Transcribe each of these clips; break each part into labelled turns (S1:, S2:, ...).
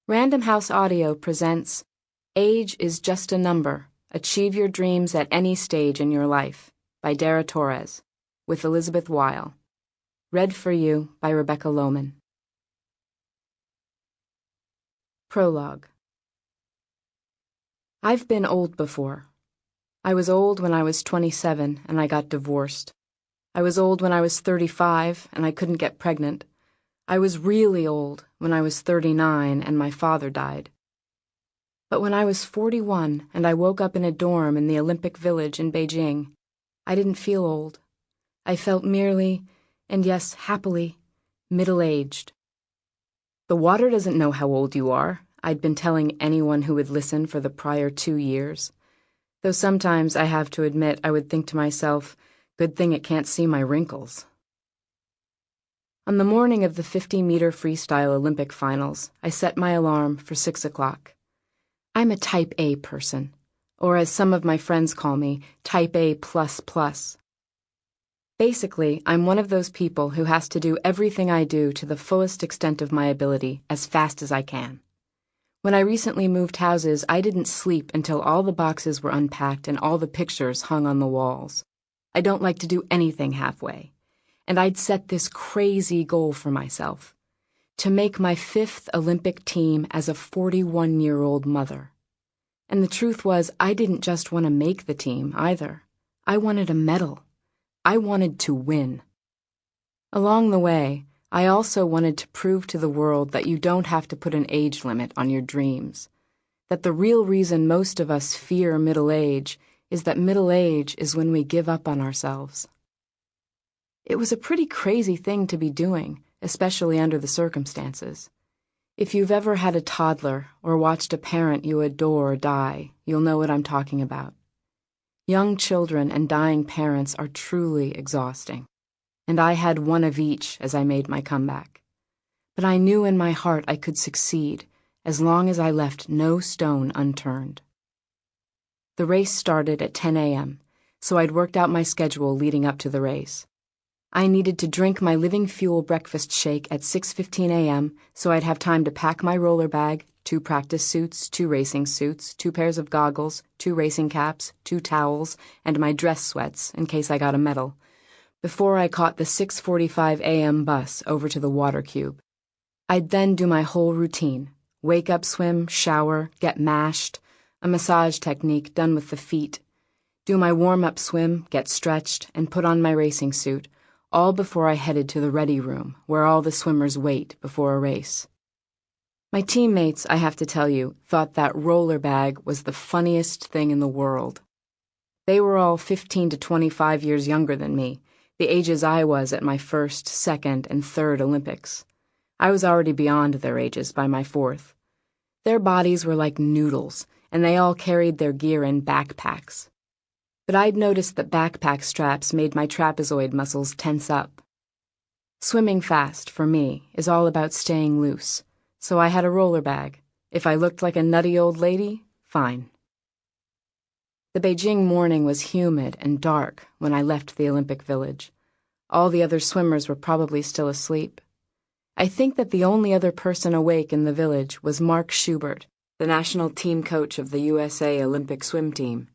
S1: Random House Audio presents Age is Just a Number. Achieve Your Dreams at Any Stage in Your Life by Dara Torres, with Elizabeth Weil. Read for you by Rebecca Lowman. Prologue. I've been old before. I was old when I was 27 and I got divorced. I was old when I was 35 and I couldn't get pregnant. I was really old when I was 39 and my father died. But when I was 41 and I woke up in a dorm in the Olympic Village in Beijing, I didn't feel old. I felt merely, and yes, happily, middle-aged. The water doesn't know how old you are, I'd been telling anyone who would listen for the prior 2 years. Though sometimes I have to admit I would think to myself, good thing it can't see my wrinkles. On the morning of the 50-meter freestyle Olympic finals, I set my alarm for 6 o'clock. I'm a type A person, or as some of my friends call me, type A++. Basically, I'm one of those people who has to do everything I do to the fullest extent of my ability as fast as I can. When I recently moved houses, I didn't sleep until all the boxes were unpacked and all the pictures hung on the walls. I don't like to do anything halfway. And I'd set this crazy goal for myself, to make my 5th Olympic team as a 41-year-old mother. And the truth was, I didn't just want to make the team, either. I wanted a medal. I wanted to win. Along the way, I also wanted to prove to the world that you don't have to put an age limit on your dreams, that the real reason most of us fear middle age is that middle age is when we give up on ourselves. It was a pretty crazy thing to be doing, especially under the circumstances. If you've ever had a toddler or watched a parent you adore die, you'll know what I'm talking about. Young children and dying parents are truly exhausting, and I had one of each as I made my comeback. But I knew in my heart I could succeed as long as I left no stone unturned. The race started at 10 a.m., so I'd worked out my schedule leading up to the race. I needed to drink my Living Fuel breakfast shake at 6:15 a.m. so I'd have time to pack my roller bag, 2 practice suits, 2 racing suits, 2 pairs of goggles, 2 racing caps, 2 towels, and my dress sweats in case I got a medal, before I caught the 6:45 a.m. bus over to the water cube. I'd then do my whole routine: wake up, swim, shower, get mashed, a massage technique done with the feet, do my warm-up swim, get stretched, and put on my racing suit, all before I headed to the ready room, where all the swimmers wait before a race. My teammates, I have to tell you, thought that roller bag was the funniest thing in the world. They were all 15 to 25 years younger than me, the ages I was at my 1st, 2nd, and 3rd Olympics. I was already beyond their ages by my 4th. Their bodies were like noodles, and they all carried their gear in backpacks. But I'd noticed that backpack straps made my trapezoid muscles tense up. Swimming fast, for me, is all about staying loose, so I had a roller bag. If I looked like a nutty old lady, fine. The Beijing morning was humid and dark when I left the Olympic Village. All the other swimmers were probably still asleep. I think that the only other person awake in the village was Mark Schubert, the national team coach of the USA Olympic swim team.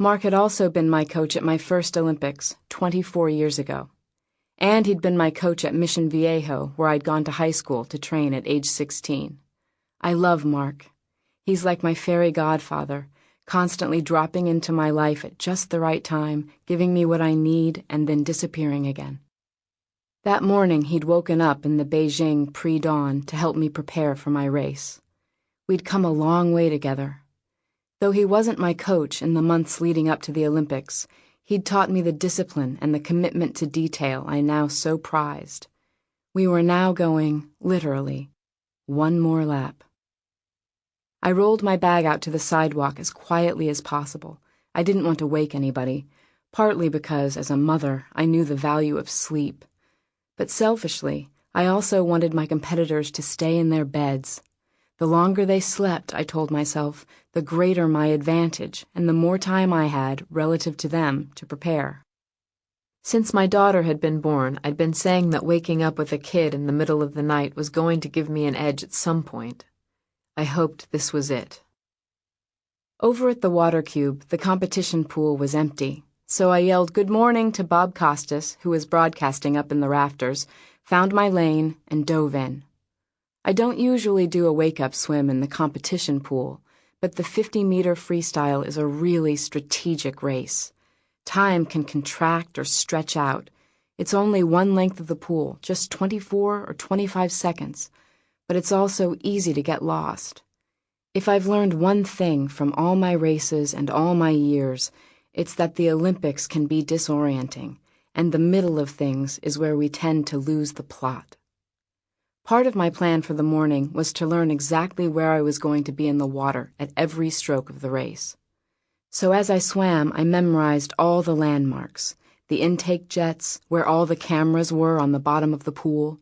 S1: Mark had also been my coach at my first Olympics 24 years ago. And he'd been my coach at Mission Viejo, where I'd gone to high school to train at age 16. I love Mark. He's like my fairy godfather, constantly dropping into my life at just the right time, giving me what I need, and then disappearing again. That morning, he'd woken up in the Beijing pre-dawn to help me prepare for my race. We'd come a long way together. Though he wasn't my coach in the months leading up to the Olympics, he'd taught me the discipline and the commitment to detail I now so prized. We were now going, literally, one more lap. I rolled my bag out to the sidewalk as quietly as possible. I didn't want to wake anybody, partly because, as a mother, I knew the value of sleep. But selfishly, I also wanted my competitors to stay in their beds. The longer they slept, I told myself, the greater my advantage and the more time I had, relative to them, to prepare. Since my daughter had been born, I'd been saying that waking up with a kid in the middle of the night was going to give me an edge at some point. I hoped this was it. Over at the water cube, the competition pool was empty, so I yelled good morning to Bob Costas, who was broadcasting up in the rafters, found my lane, and dove in. I don't usually do a wake-up swim in the competition pool, but the 50-meter freestyle is a really strategic race. Time can contract or stretch out. It's only one length of the pool, just 24 or 25 seconds, but it's also easy to get lost. If I've learned one thing from all my races and all my years, it's that the Olympics can be disorienting, and the middle of things is where we tend to lose the plot. Part of my plan for the morning was to learn exactly where I was going to be in the water at every stroke of the race. So as I swam, I memorized all the landmarks, the intake jets, where all the cameras were on the bottom of the pool.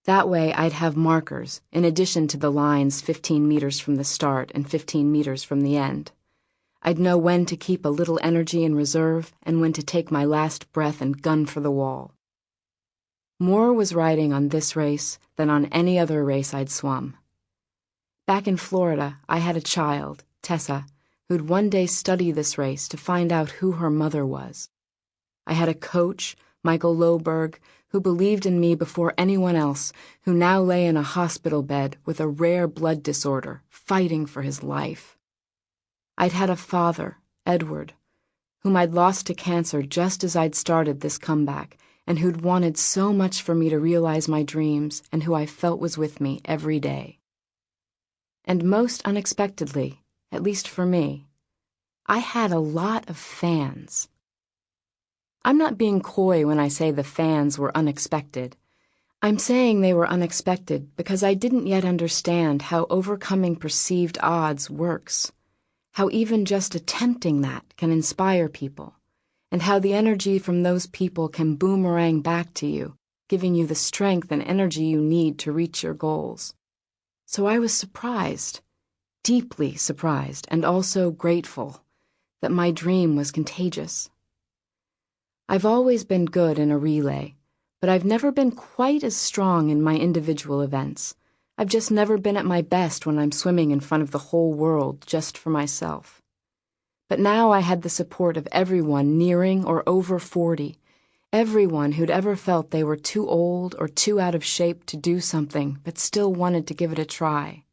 S1: That way I'd have markers, in addition to the lines 15 meters from the start and 15 meters from the end. I'd know when to keep a little energy in reserve and when to take my last breath and gun for the wall. More was riding on this race than on any other race I'd swum. Back in Florida, I had a child, Tessa, who'd one day study this race to find out who her mother was. I had a coach, Michael Loberg, who believed in me before anyone else, who now lay in a hospital bed with a rare blood disorder, fighting for his life. I'd had a father, Edward, whom I'd lost to cancer just as I'd started this comeback, and who'd wanted so much for me to realize my dreams, and who I felt was with me every day. And most unexpectedly, at least for me, I had a lot of fans. I'm not being coy when I say the fans were unexpected. I'm saying they were unexpected because I didn't yet understand how overcoming perceived odds works, how even just attempting that can inspire people, and how the energy from those people can boomerang back to you, giving you the strength and energy you need to reach your goals. So I was surprised, deeply surprised, and also grateful that my dream was contagious. I've always been good in a relay, but I've never been quite as strong in my individual events. I've just never been at my best when I'm swimming in front of the whole world just for myself. But now I had the support of everyone nearing or over 40, everyone who'd ever felt they were too old or too out of shape to do something but still wanted to give it a try.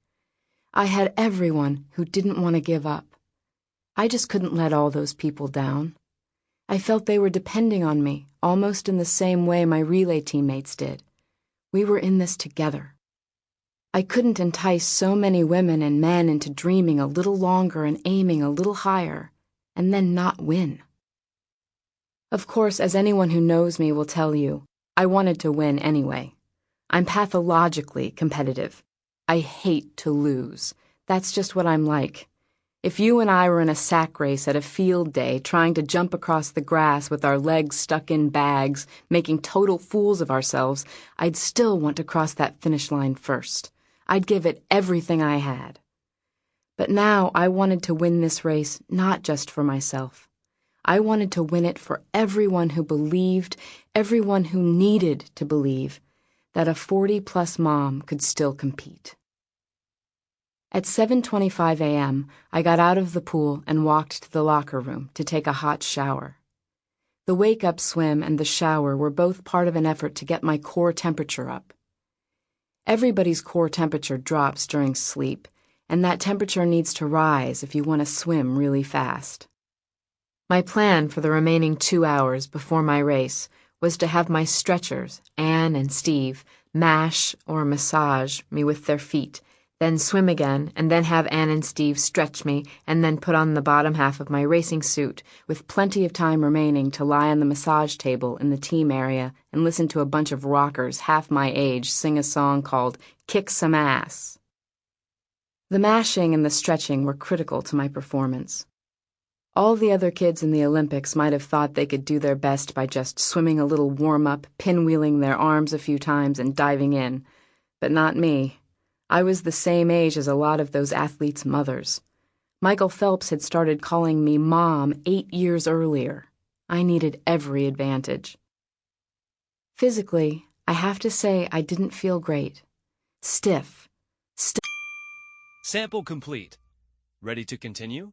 S1: I had everyone who didn't want to give up. I just couldn't let all those people down. I felt they were depending on me, almost in the same way my relay teammates did. We were in this together. I couldn't entice so many women and men into dreaming a little longer and aiming a little higher, and then not win. Of course, as anyone who knows me will tell you, I wanted to win anyway. I'm pathologically competitive. I hate to lose. That's just what I'm like. If you and I were in a sack race at a field day trying to jump across the grass with our legs stuck in bags, making total fools of ourselves, I'd still want to cross that finish line first. I'd give it everything I had. But now I wanted to win this race not just for myself. I wanted to win it for everyone who believed, everyone who needed to believe, that a 40-plus mom could still compete. At 7:25 a.m., I got out of the pool and walked to the locker room to take a hot shower. The wake-up swim and the shower were both part of an effort to get my core temperature up. Everybody's core temperature drops during sleep, and that temperature needs to rise if you want to swim really fast. My plan for the remaining 2 hours before my race was to have my stretchers, Anne and Steve, mash or massage me with their feet, then swim again, and then have Anne and Steve stretch me, and then put on the bottom half of my racing suit, with plenty of time remaining to lie on the massage table in the team area and listen to a bunch of rockers half my age sing a song called Kick Some Ass. The mashing and the stretching were critical to my performance. All the other kids in the Olympics might have thought they could do their best by just swimming a little warm-up, pinwheeling their arms a few times and diving in, but not me. I was the same age as a lot of those athletes' mothers. Michael Phelps had started calling me Mom 8 years earlier. I needed every advantage. Physically, I have to say I didn't feel great. Stiff.
S2: Sample complete. Ready to continue?